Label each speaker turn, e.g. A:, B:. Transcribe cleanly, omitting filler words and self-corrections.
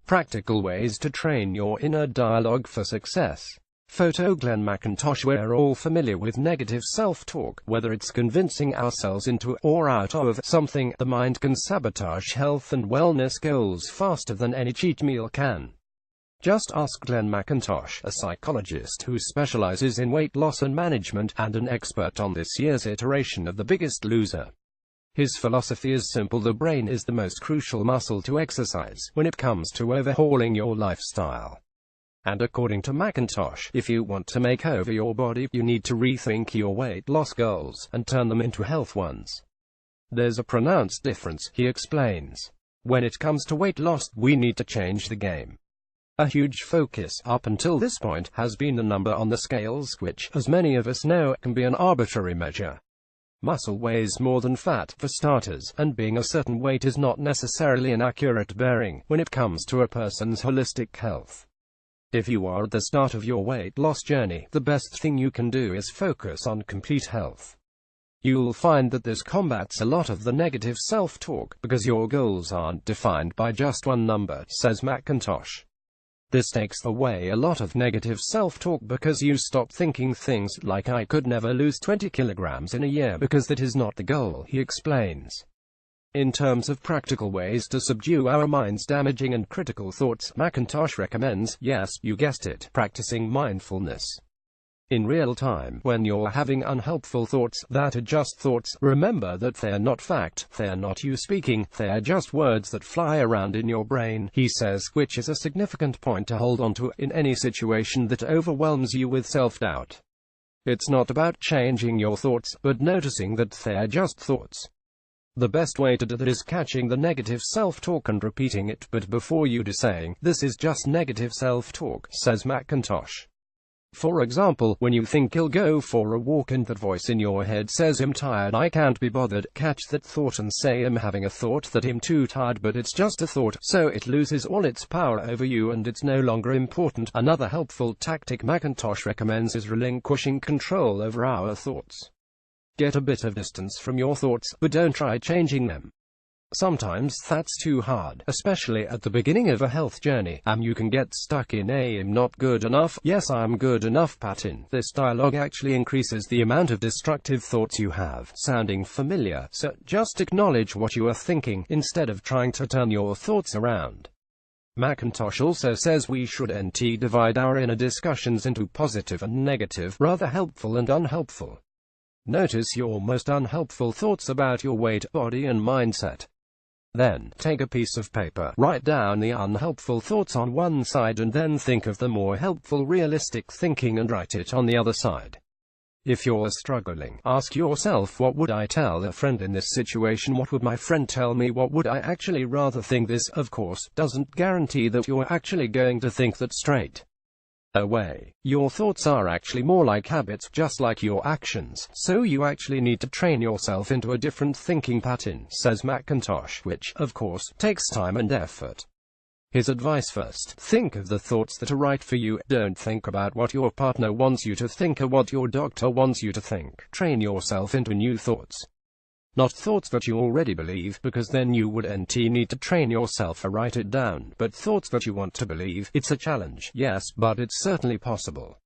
A: Practical ways to train your inner dialogue for success. Photo Glenn McIntosh. We're all familiar with negative self-talk. Whether it's convincing ourselves into or out of something, the mind can sabotage health and wellness goals faster than any cheat meal can. Just ask Glenn McIntosh, a psychologist who specializes in weight loss and management, and an expert on this year's iteration of The Biggest Loser. His philosophy is simple: the brain is the most crucial muscle to exercise when it comes to overhauling your lifestyle. And according to McIntosh, if you want to make over your body, you need to rethink your weight loss goals and turn them into health ones. There's a pronounced difference, he explains. When it comes to weight loss, we need to change the game. A huge focus, up until this point, has been the number on the scales, which, as many of us know, can be an arbitrary measure. Muscle weighs more than fat, for starters, and being a certain weight is not necessarily an accurate bearing when it comes to a person's holistic health. If you are at the start of your weight loss journey, the best thing you can do is focus on complete health. You'll find that this combats a lot of the negative self-talk, because your goals aren't defined by just one number, says McIntosh. This takes away a lot of negative self-talk because you stop thinking things like "I could never lose 20 kilograms in a year," because that is not the goal, he explains. In terms of practical ways to subdue our mind's damaging and critical thoughts, McIntosh recommends, yes, you guessed it, practicing mindfulness. In real time, when you're having unhelpful thoughts that are just thoughts, remember that they're not fact, they're not you speaking, they're just words that fly around in your brain, he says, which is a significant point to hold on to in any situation that overwhelms you with self-doubt. It's not about changing your thoughts, but noticing that they're just thoughts. The best way to do that is catching the negative self-talk and repeating it, but before you do saying, "This is just negative self-talk," says McIntosh. For example, when you think you'll go for a walk and that voice in your head says "I'm tired, I can't be bothered," catch that thought and say "I'm having a thought that I'm too tired," but it's just a thought, so it loses all its power over you and it's no longer important. Another helpful tactic McIntosh recommends is relinquishing control over our thoughts. Get a bit of distance from your thoughts, but don't try changing them. Sometimes that's too hard, especially at the beginning of a health journey, and you can get stuck in a "I'm not good enough, yes I'm good enough" pattern. This dialogue actually increases the amount of destructive thoughts you have. Sounding familiar? So, just acknowledge what you are thinking, instead of trying to turn your thoughts around. McIntosh also says we should divide our inner discussions into positive and negative, rather helpful and unhelpful. Notice your most unhelpful thoughts about your weight, body and mindset. Then, take a piece of paper, write down the unhelpful thoughts on one side and then think of the more helpful realistic thinking and write it on the other side. If you're struggling, ask yourself, what would I tell a friend in this situation? What would my friend tell me? What would I actually rather think? This, of course, doesn't guarantee that you're actually going to think that straight away. Your thoughts are actually more like habits, just like your actions, so you actually need to train yourself into a different thinking pattern, says McIntosh, which, of course, takes time and effort. His advice: first, think of the thoughts that are right for you. Don't think about what your partner wants you to think or what your doctor wants you to think. Train yourself into new thoughts. Not thoughts that you already believe, because then you would need to train yourself to write it down, but thoughts that you want to believe. It's a challenge, yes, but it's certainly possible.